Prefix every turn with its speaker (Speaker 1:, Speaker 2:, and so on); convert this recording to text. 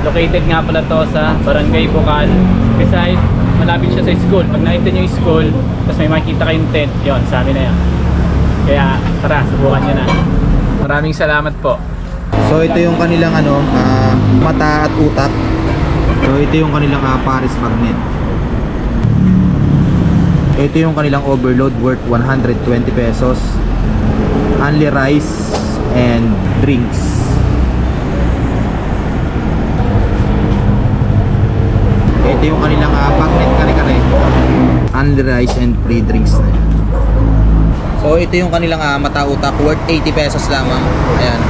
Speaker 1: Located nga pala to sa Barangay Bukal. Beside, malapit siya sa school. Pag nakita nyo yung school, tapos may makita kayong tent, yun, sabi na yan. Kaya tara, subukan nyo na. Maraming salamat po.
Speaker 2: So ito yung kanilang mata at utak. So ito yung kanilang Paris magnet. Ito yung kanilang overload worth 120 pesos. Only rice and drinks. Ito yung kanilang magnet kare-kare. Only rice and free drinks na yan. So ito yung kanilang mata utak worth 80 pesos lamang. Ayan.